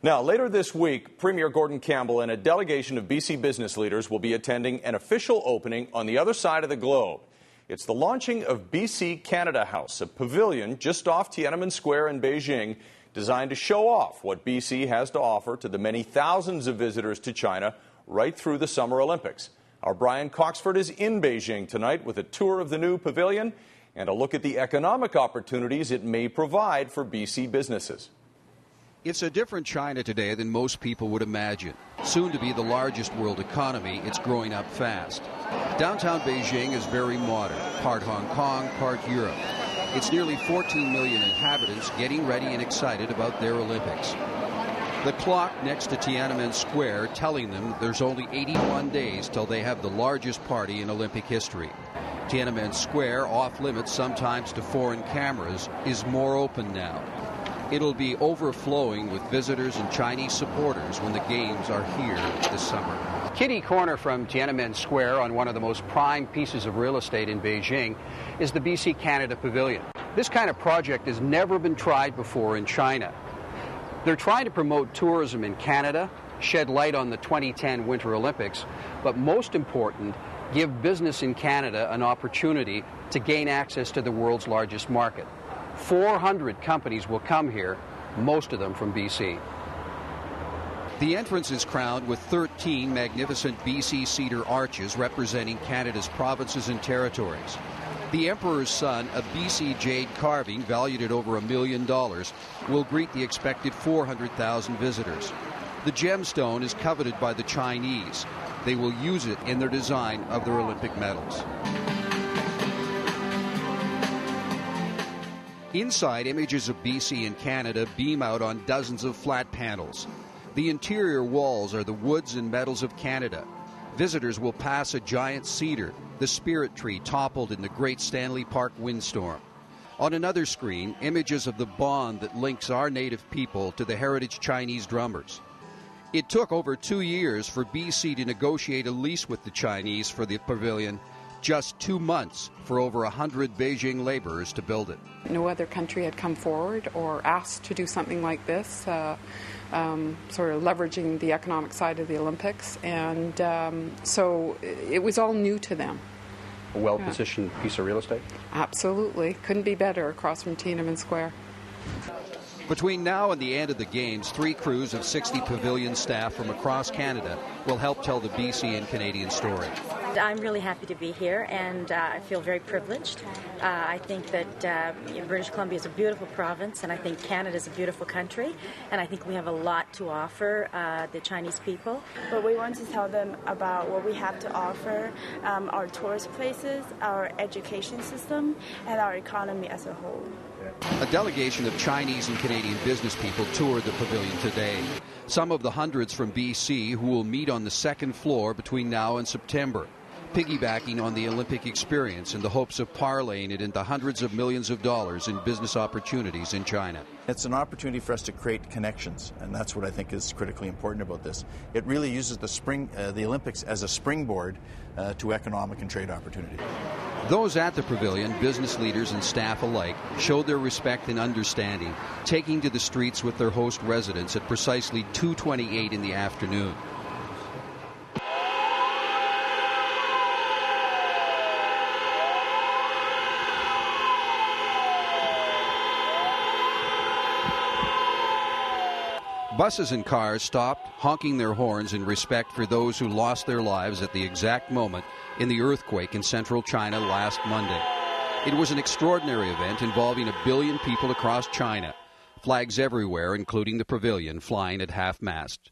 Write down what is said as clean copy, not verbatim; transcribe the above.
Now, later this week, Premier Gordon Campbell and a delegation of BC business leaders will be attending an official opening on the other side of the globe. It's the launching of BC Canada House, a pavilion just off Tiananmen Square in Beijing, designed to show off what BC has to offer to the many thousands of visitors to China right through the Summer Olympics. Our Brian Coxford is in Beijing tonight with a tour of the new pavilion and a look at the economic opportunities it may provide for BC businesses. It's a different China today than most people would imagine. Soon to be the largest world economy, it's growing up fast. Downtown Beijing is very modern, part Hong Kong, part Europe. It's nearly 14 million inhabitants getting ready and excited about their Olympics. The clock next to Tiananmen Square telling them there's only 81 days till they have the largest party in Olympic history. Tiananmen Square, off limits sometimes to foreign cameras, is more open now. It'll be overflowing with visitors and Chinese supporters when the games are here this summer. Kitty corner from Tiananmen Square on one of the most prime pieces of real estate in Beijing is the BC Canada Pavilion. This kind of project has never been tried before in China. They're trying to promote tourism in Canada, shed light on the 2010 Winter Olympics, but most important, give business in Canada an opportunity to gain access to the world's largest market. 400 companies will come here, most of them from BC. The entrance is crowned with 13 magnificent BC cedar arches representing Canada's provinces and territories. The Emperor's Son, a BC jade carving valued at over $1 million, will greet the expected 400,000 visitors. The gemstone is coveted by the Chinese. They will use it in their design of their Olympic medals. Inside, images of BC and Canada beam out on dozens of flat panels. The interior walls are the woods and metals of Canada. Visitors will pass a giant cedar, the spirit tree toppled in the Great Stanley Park windstorm. On another screen, images of the bond that links our native people to the heritage Chinese drummers. It took over 2 years for BC to negotiate a lease with the Chinese for the pavilion, just 2 months for over 100 Beijing laborers to build it. No other country had come forward or asked to do something like this, sort of leveraging the economic side of the Olympics, and so it was all new to them. A well-positioned piece of real estate? Absolutely. Couldn't be better across from Tiananmen Square. Between now and the end of the Games, 3 crews of 60 pavilion staff from across Canada will help tell the BC and Canadian story. I'm really happy to be here, and I feel very privileged. I think that British Columbia is a beautiful province, and I think Canada is a beautiful country, and I think we have a lot to offer the Chinese people. But we want to tell them about what we have to offer, our tourist places, our education system, and our economy as a whole. A delegation of Chinese and Canadian business people toured the pavilion today. Some of the hundreds from BC who will meet on the second floor between now and September, piggybacking on the Olympic experience in the hopes of parlaying it into hundreds of millions of dollars in business opportunities in China. It's an opportunity for us to create connections, and that's what I think is critically important about this. It really uses the Olympics as a springboard to economic and trade opportunity. Those at the pavilion, business leaders and staff alike, showed their respect and understanding, taking to the streets with their host residents at precisely 2:28 in the afternoon. Buses and cars stopped, honking their horns in respect for those who lost their lives at the exact moment in the earthquake in central China last Monday. It was an extraordinary event involving 1 billion people across China. Flags everywhere, including the pavilion, flying at half-mast.